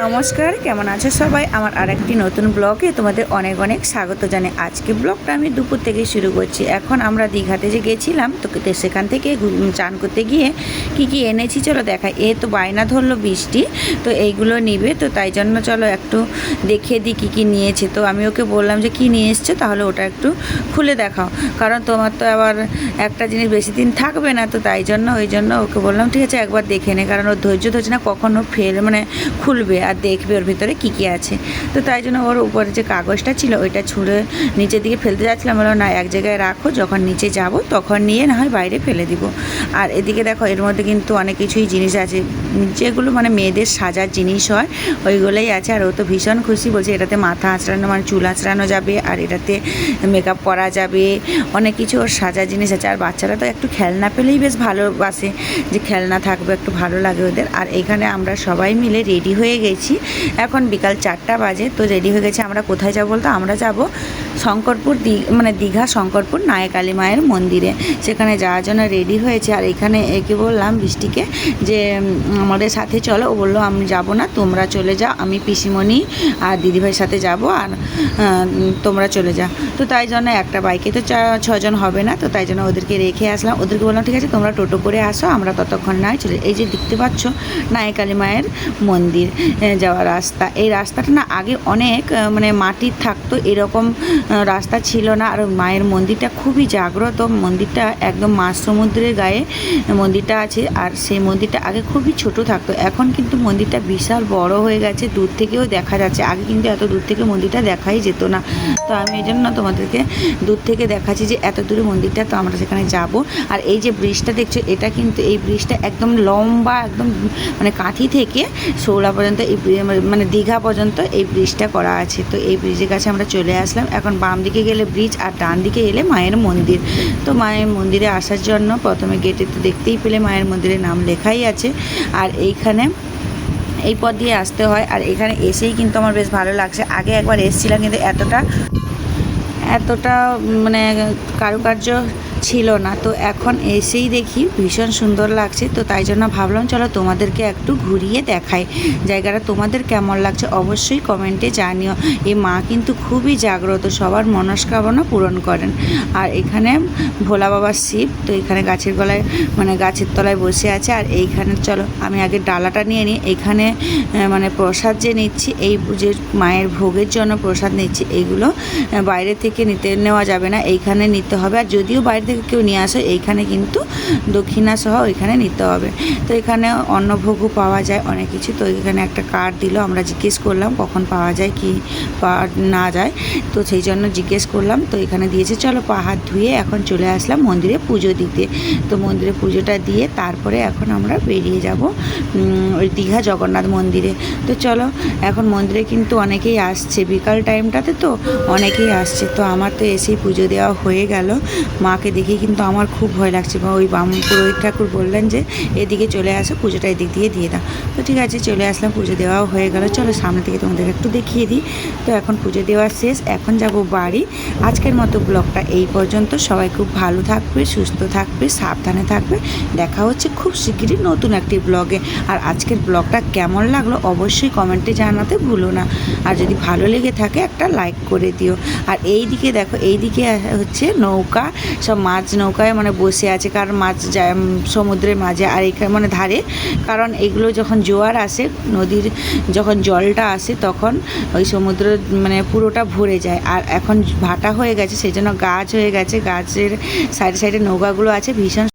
নমস্কার, কেমন আছো সবাই? আমার আরেকটি নতুন ব্লগে তোমাদের অনেক অনেক স্বাগত জানাই। আজকে ব্লগটা আমি দুপুর থেকে শুরু করছি। এখন আমরা দীঘাতে যে গেছিলাম তো সেখান থেকে চান করতে গিয়ে কি এনেছি চলো দেখাই। তো বায়না ধরলো বৃষ্টি, তো এইগুলো নিবে, তো তাই জন্য চলো একটু দেখিয়ে দিই কী নিয়েছে। তো আমি ওকে বললাম যে কী নিয়ে এসছো, তাহলে ওটা একটু খুলে দেখাও, কারণ তোমার তো আবার একটা জিনিস বেশি দিন থাকবে না। তো তাই জন্য ওকে বললাম ঠিক আছে একবার দেখে নে, কারণ ওর ধৈর্য ধরছে না কখনও খুলবে আর দেখবে ওর ভিতরে কী আছে। তো তাই জন্য ওর উপরে যে কাগজটা ছিল ওইটা ছুঁড়ে নিচের দিকে ফেলতে যাচ্ছিলাম, বললাম না এক জায়গায় রাখো, যখন নিচে যাব তখন নিয়ে না হয় বাইরে ফেলে দিব। আর এদিকে দেখো এর মধ্যে কিন্তু অনেক কিছুই জিনিস আছে, যেগুলো মেয়েদের সাজার জিনিস হয় ওইগুলোই আছে। আর ও তো ভীষণ খুশি, বলছে এটাতে মাথা আঁচড়ানো চুল আঁচড়ানো যাবে, আর এটাতে মেকআপ করা যাবে, অনেক কিছু ওর সাজার জিনিস আছে। আর বাচ্চারা তো একটু খেলনা পেলেই বেশ ভালোবাসে, যে খেলনা থাকবে একটু ভালো লাগে ওদের। আর এখানে আমরা সবাই মিলে রেডি হয়ে গেছি, এখন বিকাল 4টা বাজে। তো রেডি হয়ে গেছি, আমরা কোথায় যাবো বলতো, আমরা যাব শঙ্করপুর, দীঘা শঙ্করপুর নায়কালী মায়ের মন্দিরে, সেখানে যাওয়ার জন্য রেডি হয়েছে। আর এখানে একে বললাম বৃষ্টিকে যে আমাদের সাথে চলো, ও বললো আমি যাব না, তোমরা চলে যাও, আমি পিসিমণি আর দিদিভাইয়ের সাথে যাব, আর তোমরা চলে যাও। তো তাই জন্য একটা বাইকে তো 6জন হবে না, তো তাই জন্য ওদেরকে রেখে আসলাম। ওদেরকে বললাম ঠিক আছে তোমরা টোটো করে আসো, আমরা ততক্ষণ নয় চলে। এই যে দেখতে পাচ্ছ নায়কালী মায়ের মন্দির যাওয়ার রাস্তা, এই রাস্তাটা না আগে অনেক মাটির থাকতো, এরকম রাস্তা ছিল না। আর মায়ের মন্দিরটা খুবই জাগ্রত, মন্দিরটা একদম মাঝ সমুদ্রের গায়ে মন্দিরটা আছে। আর সেই মন্দিরটা আগে খুবই ছোট থাকতো, এখন কিন্তু মন্দিরটা বিশাল বড় হয়ে গেছে, দূর থেকেও দেখা যাচ্ছে। আগে কিন্তু এত দূর থেকে মন্দিরটা দেখাই যেত না। তো আমি এই জন্য তোমাদেরকে দূর থেকে দেখাচ্ছি যে এত দূরে মন্দিরটা, তো আমরা সেখানে যাব। আর এই যে ব্রিজটা দেখছো, এটা কিন্তু এই ব্রিজটা একদম লম্বা, একদম কাঁথি থেকে শৌলা পর্যন্ত এই দীঘা পর্যন্ত এই ব্রিজটা করা আছে। তো এই ব্রিজের কাছে আমরা চলে আসলাম। এখন বাম দিকে গেলে ব্রিজ, আর ডান দিকে এলে মায়ের মন্দির। তো মায়ের মন্দিরে আসার জন্য প্রথমে গেটে তো দেখতেই পেলে মায়ের মন্দিরের নাম লেখাই আছে। আর এইখানে এই পথ দিয়ে আসতে হয়। আর এখানে এসেই কিন্তু আমার বেশ ভালো লাগছে। আগে একবার এসেছিলাম, কিন্তু এতটা কারুকার্য ছিল না, তো এখন এসেই দেখি ভীষণ সুন্দর লাগছে। তো তাই জন্য ভাবলাম চলো তোমাদেরকে একটু ঘুরিয়ে দেখাই জায়গাটা, তোমাদের কেমন লাগছে অবশ্যই কমেন্টে জানিও। এই মা কিন্তু খুবই জাগ্রত, সবার মনস্কামনা পূরণ করেন। আর এখানে ভোলা বাবার শিব, তো এখানে গাছের গলায় গাছের তলায় বসে আছে। আর এইখানে চলো আমি আগে ডালাটা নিয়ে নিই। এইখানে প্রসাদ যে নিচ্ছি, এই যে মায়ের ভোগের জন্য প্রসাদ নিচ্ছি, এইগুলো বাইরে থেকে নেওয়া যাবে না, এইখানে নিতে হবে। আর যদিও বাইরে থেকে কেউ নিয়ে আসে, এইখানে কিন্তু দক্ষিণা সহ ওইখানে নিতে হবে। তো এখানে অন্নভোগও পাওয়া যায় অনেক কিছু। তো এখানে একটা কার্ড দিল, আমরা জিজ্ঞেস করলাম কখন পাওয়া যায় কি পাওয়া না যায়, তো সেই জন্য জিজ্ঞেস করলাম। তো এখানে দিয়েছে। চলো পা হাত ধুয়ে এখন চলে আসলাম মন্দিরে পুজো দিতে। তো মন্দিরে পুজোটা দিয়ে তারপরে এখন আমরা বেরিয়ে যাব ওই দীঘা জগন্নাথ মন্দিরে। তো চলো এখন মন্দিরে কিন্তু অনেকেই আসছে, বিকাল টাইমটাতে তো অনেকেই আসছে। তো আমার তো এসেই পুজো দেওয়া হয়ে গেল। মাকে দেখে কিন্তু আমার খুব ভয় লাগছে, বা ওই পুরোহিত ঠাকুর বললেন যে এদিকে চলে আসো, পুজোটা এদিক দিয়ে দিয়ে দাও। তো ঠিক আছে চলে আসলাম, পুজো দেওয়াও হয়ে গেল। চলো সামনে থেকে তোমাদের একটু দেখিয়ে দিই। তো এখন পুজো দেওয়া শেষ, এখন যাব বাড়ি। আজকের মতো ব্লগটা এই পর্যন্ত। সবাই খুব ভালো থাকবে, সুস্থ থাকবে, সাবধানে থাকবে। দেখা হচ্ছে খুব শিগগিরই নতুন একটি ব্লগে। আর আজকের ব্লগটা কেমন লাগলো অবশ্যই কমেন্টে জানাতে ভুলো না। আর যদি ভালো লেগে থাকে একটা লাইক করে দিও। আর এই দিকে দেখো, এই দিকে হচ্ছে নৌকা, সব মাছ নৌকায় বসে আছে, কারণ মাছ যায় সমুদ্রের মাঝে। আর এখানে ধারে, কারণ এগুলো যখন জোয়ার আসে, নদীর যখন জলটা আসে, তখন ওই সমুদ্র পুরোটা ভরে যায়। আর এখন ভাটা হয়ে গেছে, সেই জন্য গাছ হয়ে গেছে, গাছের সাইডে সাইডে নৌকাগুলো আছে, ভীষণ